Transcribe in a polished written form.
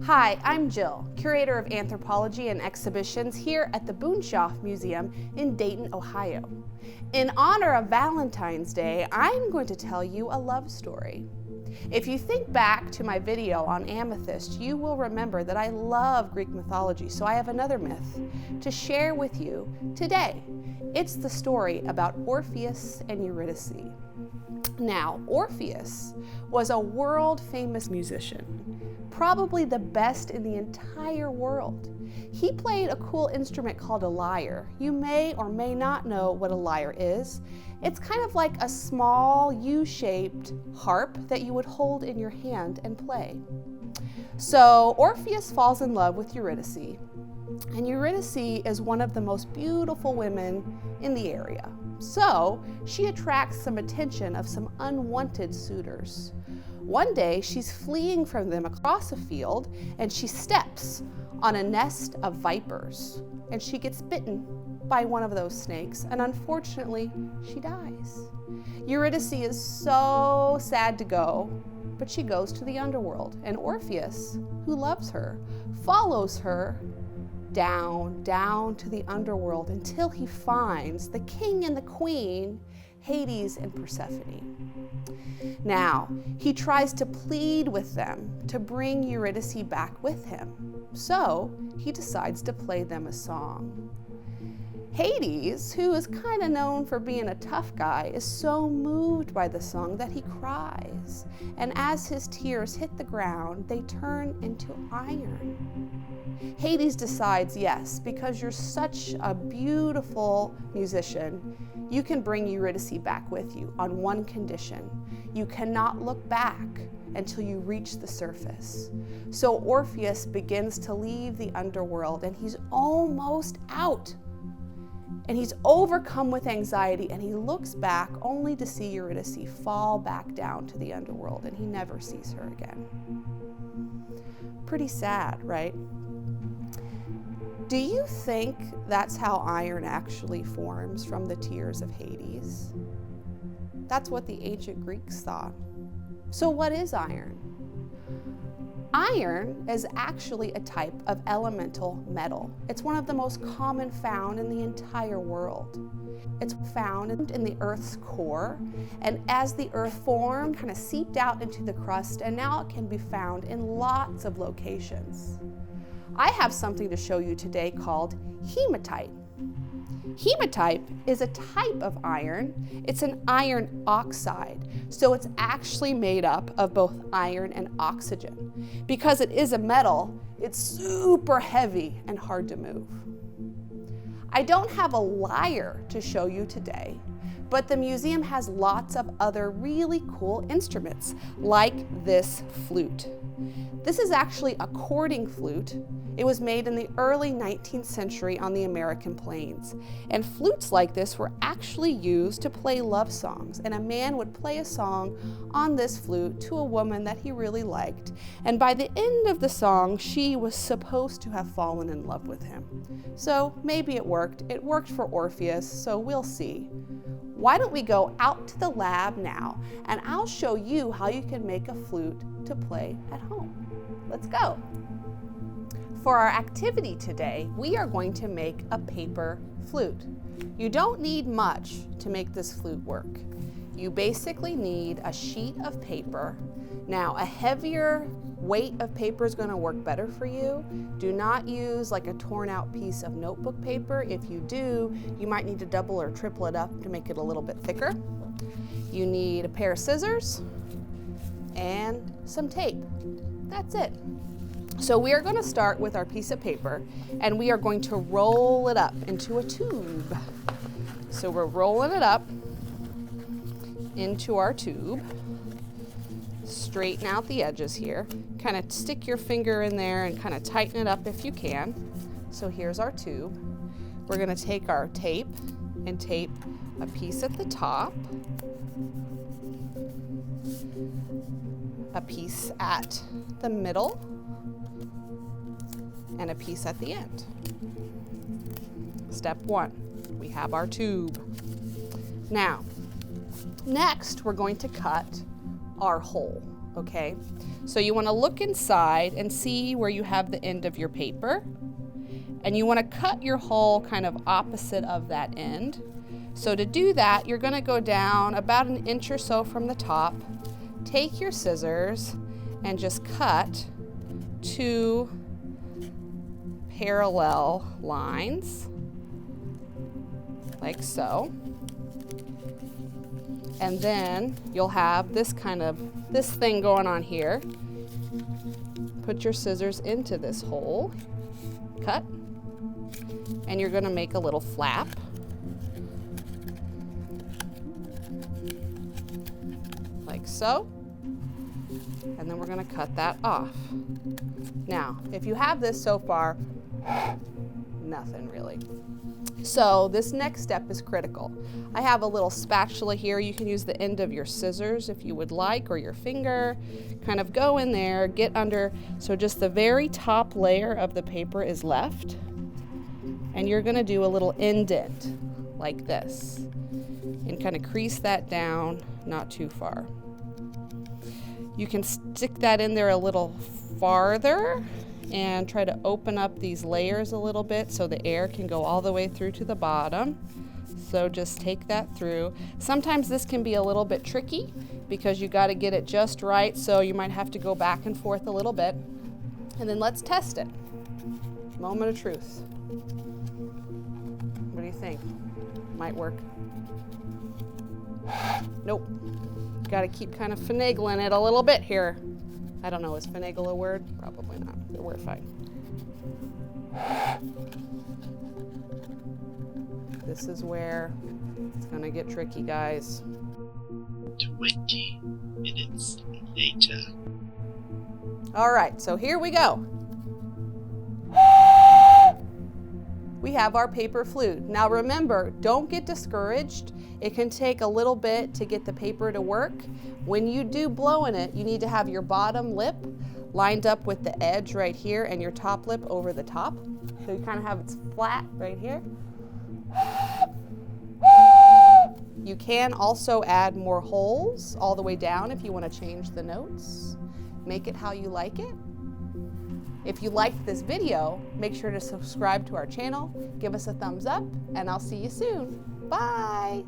Hi, I'm Jill, Curator of Anthropology and Exhibitions here at the Boonshoff Museum in Dayton, Ohio. In honor of Valentine's Day, I'm going to tell you a love story. If you think back to my video on amethyst, you will remember that I love Greek mythology, so I have another myth to share with you today. It's the story about Orpheus and Eurydice. Now, Orpheus was a world-famous musician, probably the best in the entire world. He played a cool instrument called a lyre. You may or may not know what a lyre is. It's kind of like a small U-shaped harp that you would hold in your hand and play. So Orpheus falls in love with Eurydice, and Eurydice is one of the most beautiful women in the area. So she attracts some attention of some unwanted suitors. One day she's fleeing from them across a field, and she steps on a nest of vipers, and she gets bitten by one of those snakes, and unfortunately she dies. Eurydice is so sad to go, but she goes to the underworld, and Orpheus, who loves her, follows her down to the underworld until he finds the king and the queen, Hades and Persephone. Now, he tries to plead with them to bring Eurydice back with him. So he decides to play them a song. Hades, who is kind of known for being a tough guy, is so moved by the song that he cries. And as his tears hit the ground, they turn into iron. Hades decides, yes, because you're such a beautiful musician, you can bring Eurydice back with you on one condition. You cannot look back until you reach the surface. So Orpheus begins to leave the underworld, and he's almost out. And he's overcome with anxiety, and he looks back only to see Eurydice fall back down to the underworld, and he never sees her again. Pretty sad, right? Do you think that's how iron actually forms from the tears of Hades? That's what the ancient Greeks thought. So what is iron? Iron is actually a type of elemental metal. It's one of the most common found in the entire world. It's found in the Earth's core, and as the Earth formed, kind of seeped out into the crust, and now it can be found in lots of locations. I have something to show you today called hematite. Hematite is a type of iron. It's an iron oxide, so it's actually made up of both iron and oxygen. Because it is a metal, it's super heavy and hard to move. I don't have a lyre to show you today, but the museum has lots of other really cool instruments, like this flute. This is actually a cording flute. It was made in the early 19th century on the American plains. And flutes like this were actually used to play love songs. And a man would play a song on this flute to a woman that he really liked. And by the end of the song, she was supposed to have fallen in love with him. So maybe it worked. It worked for Orpheus, so we'll see. Why don't we go out to the lab now, and I'll show you how you can make a flute to play at home. Let's go. For our activity today, we are going to make a paper flute. You don't need much to make this flute work. You basically need a sheet of paper. Now, a heavier weight of paper is going to work better for you. Do not use like a torn out piece of notebook paper. If you do, you might need to double or triple it up to make it a little bit thicker. You need a pair of scissors and some tape. That's it. So we are going to start with our piece of paper, and we are going to roll it up into a tube. So we're rolling it up into our tube. Straighten out the edges here. Kind of stick your finger in there and kind of tighten it up if you can. So here's our tube. We're going to take our tape and tape a piece at the top, a piece at the middle, and a piece at the end. Step one, we have our tube. Now, next we're going to cut our hole, okay? So you want to look inside and see where you have the end of your paper. And you want to cut your hole kind of opposite of that end. So to do that, you're going to go down about an inch or so from the top, take your scissors, and just cut 2 parallel lines, like so. And then you'll have this thing going on here. Put your scissors into this hole, cut, and you're going to make a little flap. Like so. And then we're going to cut that off. Now, if you have this so far, nothing really. So this next step is critical. I have a little spatula here. You can use the end of your scissors if you would like, or your finger. Kind of go in there, get under, so just the very top layer of the paper is left. And you're going to do a little indent like this and kind of crease that down, not too far. You can stick that in there a little farther and try to open up these layers a little bit so the air can go all the way through to the bottom. So just take that through. Sometimes this can be a little bit tricky because you got to get it just right, so you might have to go back and forth a little bit. And then let's test it. Moment of truth. What do you think? Might work. Nope. Got to keep kind of finagling it a little bit here. I don't know, is finagle a word? Probably not. We're fine. This is where it's going to get tricky, guys. 20 minutes later. All right, so here we go. We have our paper flute. Now remember, don't get discouraged. It can take a little bit to get the paper to work. When you do blow in it, you need to have your bottom lip lined up with the edge right here and your top lip over the top. So you kind of have it flat right here. You can also add more holes all the way down if you want to change the notes. Make it how you like it. If you liked this video, make sure to subscribe to our channel, give us a thumbs up, and I'll see you soon. Bye!